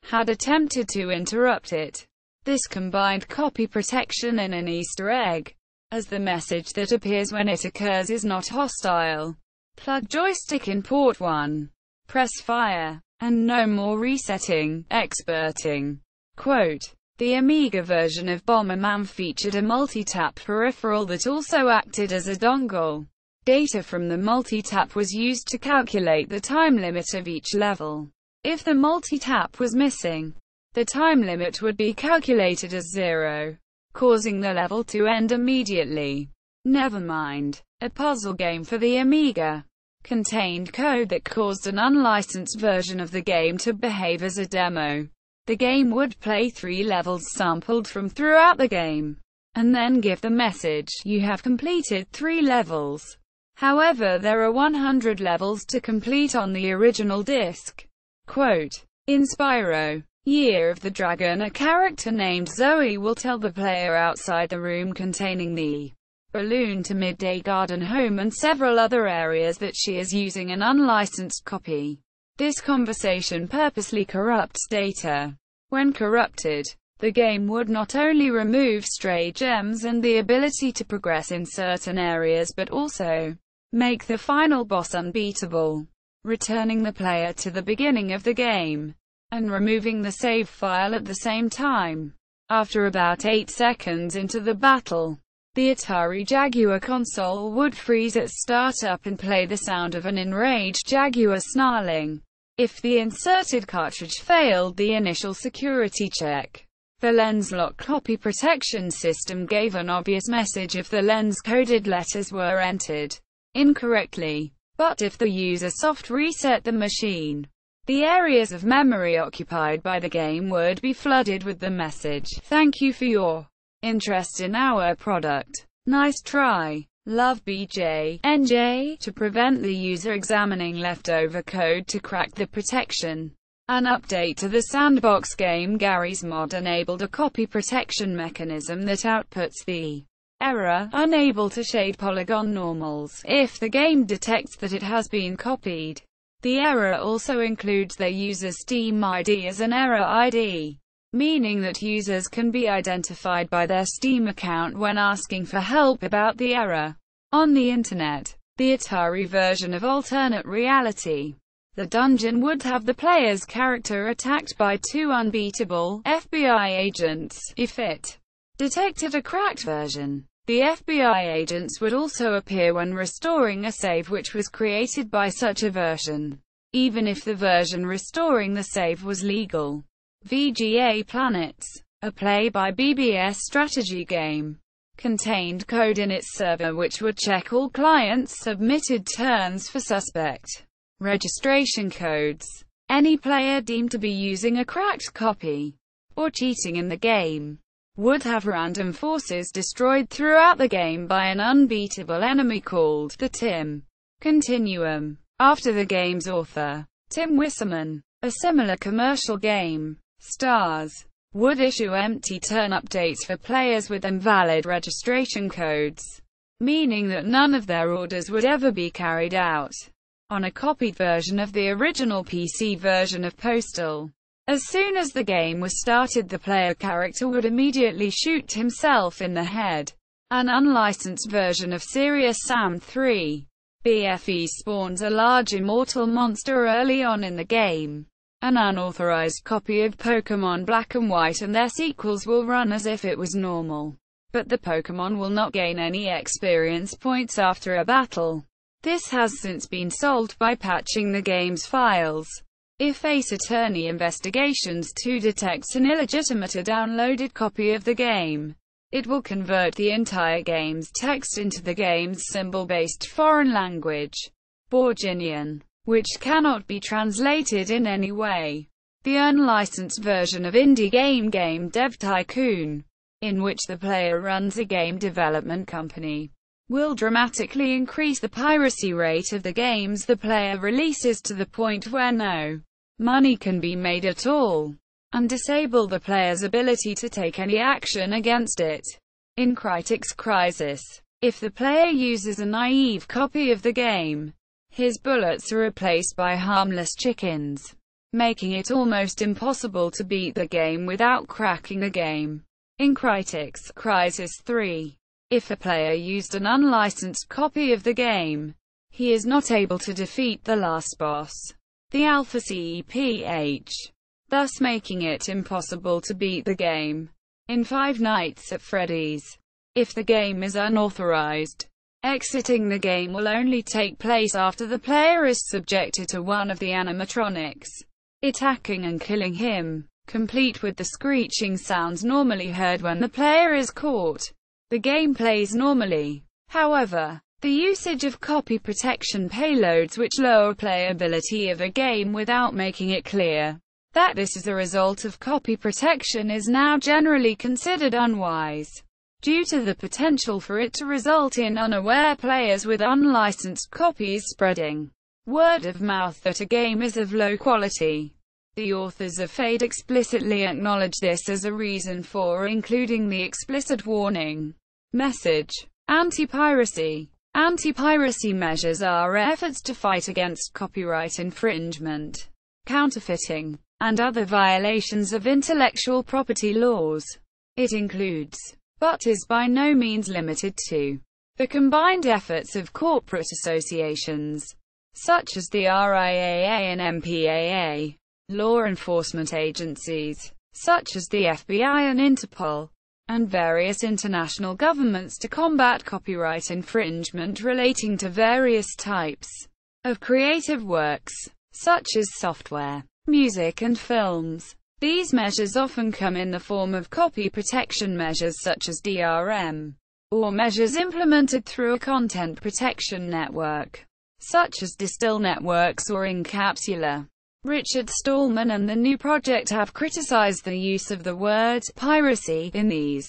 had attempted to interrupt it. This combined copy protection and an Easter egg, as the message that appears when it occurs is not hostile. Plug joystick in port 1. Press fire, and no more resetting, experting. Quote, the Amiga version of Bomberman featured a multi-tap peripheral that also acted as a dongle. Data from the multi-tap was used to calculate the time limit of each level. If the multi-tap was missing, the time limit would be calculated as 0, causing the level to end immediately. Nevermind, a puzzle game for the Amiga, contained code that caused an unlicensed version of the game to behave as a demo. The game would play 3 levels sampled from throughout the game, and then give the message, you have completed 3 levels. However, there are 100 levels to complete on the original disc. Quote, in Spyro, Year of the Dragon, a character named Zoe will tell the player outside the room containing the balloon to Midday Garden Home and several other areas that she is using an unlicensed copy. This conversation purposely corrupts data. When corrupted, the game would not only remove stray gems and the ability to progress in certain areas but also make the final boss unbeatable, returning the player to the beginning of the game, and removing the save file at the same time. After about 8 seconds into the battle, the Atari Jaguar console would freeze at startup and play the sound of an enraged Jaguar snarling. If the inserted cartridge failed the initial security check, the lens lock copy protection system gave an obvious message if the lens-coded letters were entered incorrectly. But if the user soft reset the machine, the areas of memory occupied by the game would be flooded with the message, "Thank you for your interest in our product. Nice try. Love BJ, NJ," to prevent the user examining leftover code to crack the protection. An update to the sandbox game Garry's Mod enabled a copy protection mechanism that outputs the error, unable to shade polygon normals, if the game detects that it has been copied. The error also includes their user's Steam ID as an error ID, meaning that users can be identified by their Steam account when asking for help about the error on the internet. The Atari version of alternate reality. The dungeon would have the player's character attacked by 2 unbeatable FBI agents. If it detected a cracked version, the FBI agents would also appear when restoring a save which was created by such a version, even if the version restoring the save was legal. VGA Planets, a play-by-BBS strategy game, contained code in its server which would check all clients' submitted turns for suspect registration codes. Any player deemed to be using a cracked copy or cheating in the game would have random forces destroyed throughout the game by an unbeatable enemy called the Tim Continuum, after the game's author, Tim Wisserman. A similar commercial game, stars, would issue empty turn updates for players with invalid registration codes, meaning that none of their orders would ever be carried out on a copied version of the original PC version of Postal. As soon as the game was started, the player character would immediately shoot himself in the head. An unlicensed version of Serious Sam 3 BFE spawns a large immortal monster early on in the game. An unauthorized copy of Pokémon Black and White and their sequels will run as if it was normal, but the Pokémon will not gain any experience points after a battle. This has since been solved by patching the game's files. If Ace Attorney Investigations 2 detects an illegitimate or downloaded copy of the game, it will convert the entire game's text into the game's symbol-based foreign language, Borginian, which cannot be translated in any way. The unlicensed version of indie game Game Dev Tycoon, in which the player runs a game development company, will dramatically increase the piracy rate of the games the player releases to the point where no money can be made at all, and disable the player's ability to take any action against it. In Crytek's Crisis, if the player uses a naive copy of the game, his bullets are replaced by harmless chickens, making it almost impossible to beat the game without cracking the game. In Crytek's Crisis 3, if a player used an unlicensed copy of the game, he is not able to defeat the last boss, the Alpha CEPH, thus making it impossible to beat the game. In Five Nights at Freddy's, if the game is unauthorized, exiting the game will only take place after the player is subjected to one of the animatronics, attacking and killing him, complete with the screeching sounds normally heard when the player is caught. The game plays normally. However, the usage of copy protection payloads which lower playability of a game without making it clear that this is a result of copy protection is now generally considered unwise, due to the potential for it to result in unaware players with unlicensed copies spreading word of mouth that a game is of low quality. The authors of Fade explicitly acknowledge this as a reason for including the explicit warning message. Anti-piracy. Anti-piracy measures are efforts to fight against copyright infringement, counterfeiting, and other violations of intellectual property laws. It includes, but is by no means limited to, the combined efforts of corporate associations, such as the RIAA and MPAA, law enforcement agencies, such as the FBI and Interpol, and various international governments to combat copyright infringement relating to various types of creative works, such as software, music and films. These measures often come in the form of copy protection measures such as DRM, or measures implemented through a content protection network, such as Distill Networks or Incapsula. Richard Stallman and the New Project have criticized the use of the word piracy in these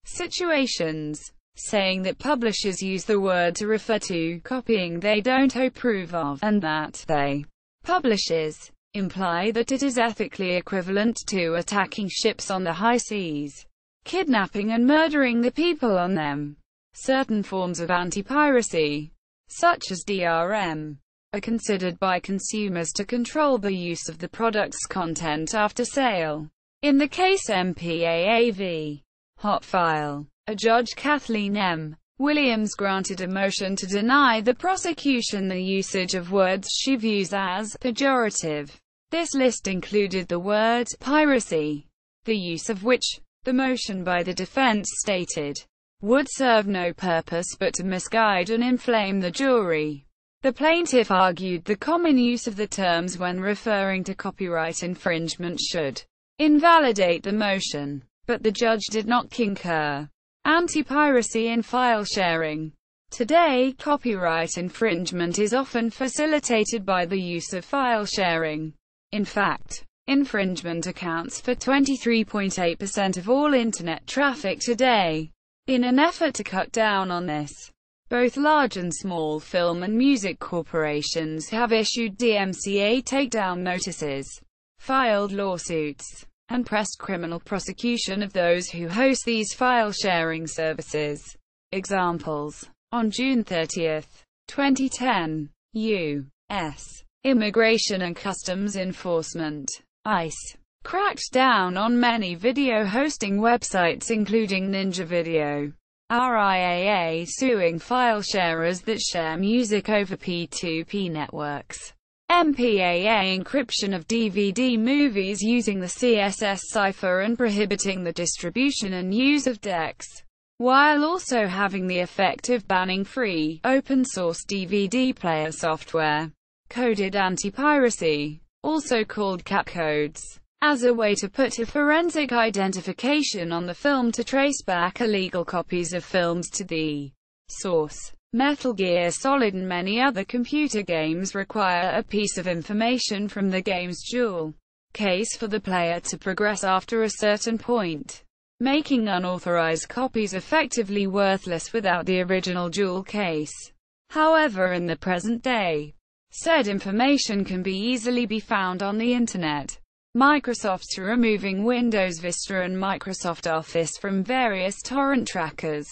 situations, saying that publishers use the word to refer to copying they don't approve of, and that they, publishers, imply that it is ethically equivalent to attacking ships on the high seas, kidnapping and murdering the people on them. Certain forms of anti-piracy, such as DRM, are considered by consumers to control the use of the product's content after sale. In the case MPAA v. Hotfile, a judge, Kathleen M. Williams, granted a motion to deny the prosecution the usage of words she views as pejorative. This list included the word piracy, the use of which, the motion by the defense stated, would serve no purpose but to misguide and inflame the jury. The plaintiff argued the common use of the terms when referring to copyright infringement should invalidate the motion, but the judge did not concur. Anti-piracy in file sharing. Today, copyright infringement is often facilitated by the use of file sharing. In fact, infringement accounts for 23.8% of all Internet traffic today. In an effort to cut down on this, both large and small film and music corporations have issued DMCA takedown notices, filed lawsuits, and pressed criminal prosecution of those who host these file-sharing services. Examples. On June 30, 2010, U.S. Immigration and Customs Enforcement, ICE, cracked down on many video hosting websites including Ninja Video, RIAA suing file sharers that share music over P2P networks, MPAA encryption of DVD movies using the CSS cipher and prohibiting the distribution and use of DEX, while also having the effect of banning free, open-source DVD player software, coded anti-piracy, also called cap codes, as a way to put a forensic identification on the film to trace back illegal copies of films to the source. Metal Gear Solid and many other computer games require a piece of information from the game's jewel case for the player to progress after a certain point, making unauthorized copies effectively worthless without the original jewel case. However, in the present day, said information can easily be found on the Internet. Microsoft's removing Windows Vista and Microsoft Office from various torrent trackers.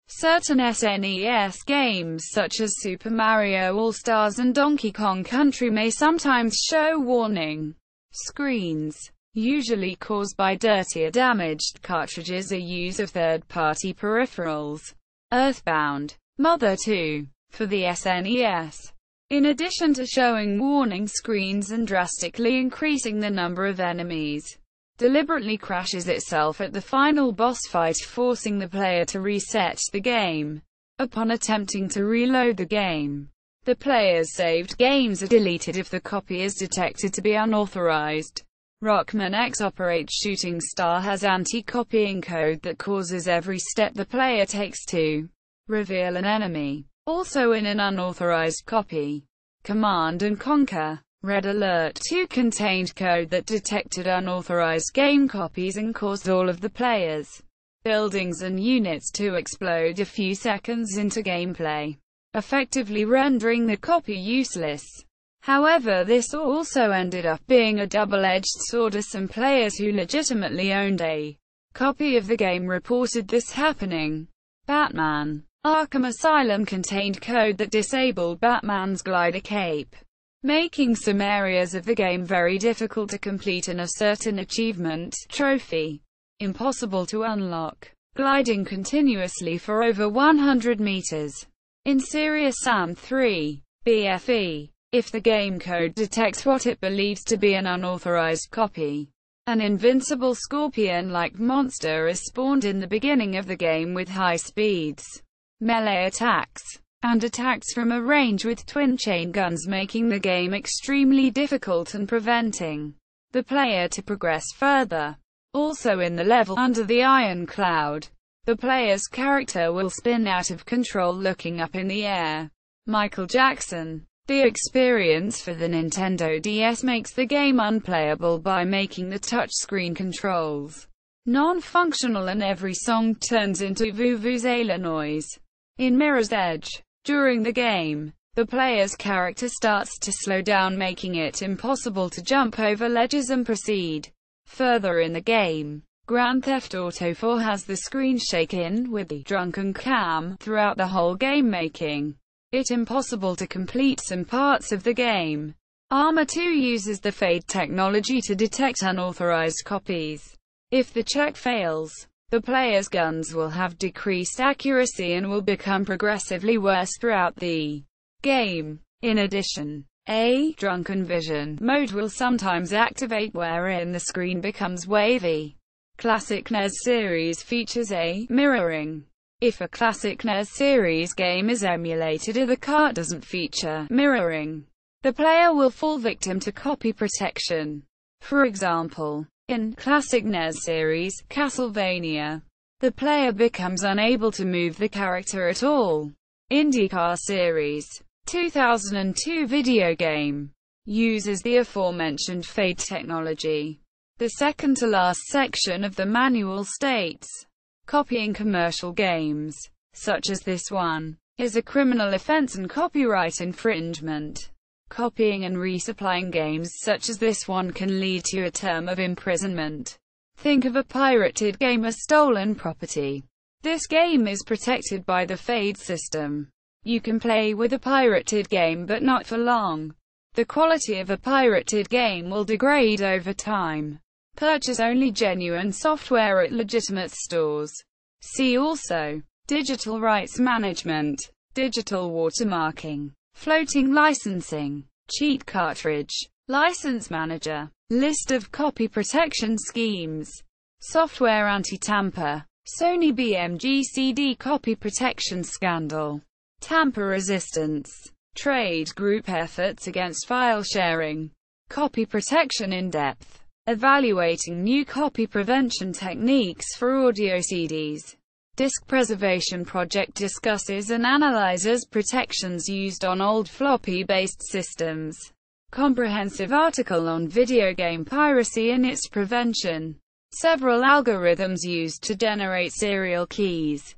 Certain SNES games such as Super Mario All-Stars and Donkey Kong Country may sometimes show warning screens, usually caused by dirty or damaged cartridges or use of third-party peripherals. Earthbound, Mother 2, for the SNES. In addition to showing warning screens and drastically increasing the number of enemies, deliberately crashes itself at the final boss fight, forcing the player to reset the game. Upon attempting to reload the game, the player's saved games are deleted if the copy is detected to be unauthorized. Rockman X Operate Shooting Star has anti-copying code that causes every step the player takes to reveal an enemy also in an unauthorized copy. Command & Conquer Red Alert 2 contained code that detected unauthorized game copies and caused all of the players' buildings and units to explode a few seconds into gameplay, effectively rendering the copy useless. However, this also ended up being a double-edged sword, as some players who legitimately owned a copy of the game reported this happening. Batman Arkham Asylum contained code that disabled Batman's glider cape, making some areas of the game very difficult to complete and a certain achievement trophy impossible to unlock, gliding continuously for over 100 meters. In Serious Sam 3, BFE, if the game code detects what it believes to be an unauthorized copy, an invincible scorpion-like monster is spawned in the beginning of the game with high speeds, melee attacks, and attacks from a range with twin chain guns, making the game extremely difficult and preventing the player to progress further. Also in the level Under the Iron Cloud, the player's character will spin out of control looking up in the air. Michael Jackson. The experience for the Nintendo DS makes the game unplayable by making the touchscreen controls non-functional and every song turns into vuvuzela noise. In Mirror's Edge, during the game, the player's character starts to slow down, making it impossible to jump over ledges and proceed further in the game. Grand Theft Auto 4 has the screen shaken with the drunken cam throughout the whole game, making it impossible to complete some parts of the game. Arma 2 uses the Fade technology to detect unauthorized copies. If the check fails, the player's guns will have decreased accuracy and will become progressively worse throughout the game. In addition, a drunken vision mode will sometimes activate, wherein the screen becomes wavy. Classic NES series features a mirroring. If a classic NES series game is emulated or the cart doesn't feature mirroring, the player will fall victim to copy protection. For example, in classic NES series, Castlevania, the player becomes unable to move the character at all. IndyCar series, 2002 video game, uses the aforementioned Fade technology. The second to last section of the manual states, copying commercial games, such as this one, is a criminal offense and copyright infringement. Copying and resupplying games such as this one can lead to a term of imprisonment. Think of a pirated game as stolen property. This game is protected by the FADE system. You can play with a pirated game but not for long. The quality of a pirated game will degrade over time. Purchase only genuine software at legitimate stores. See also: digital rights management, digital watermarking, floating licensing, cheat cartridge, license manager, list of copy protection schemes, software anti-tamper, Sony BMG CD copy protection scandal, tamper resistance, trade group efforts against file sharing, copy protection in depth, evaluating new copy prevention techniques for audio CDs. Disk Preservation Project discusses and analyzes protections used on old floppy-based systems. Comprehensive article on video game piracy and its prevention. Several algorithms used to generate serial keys.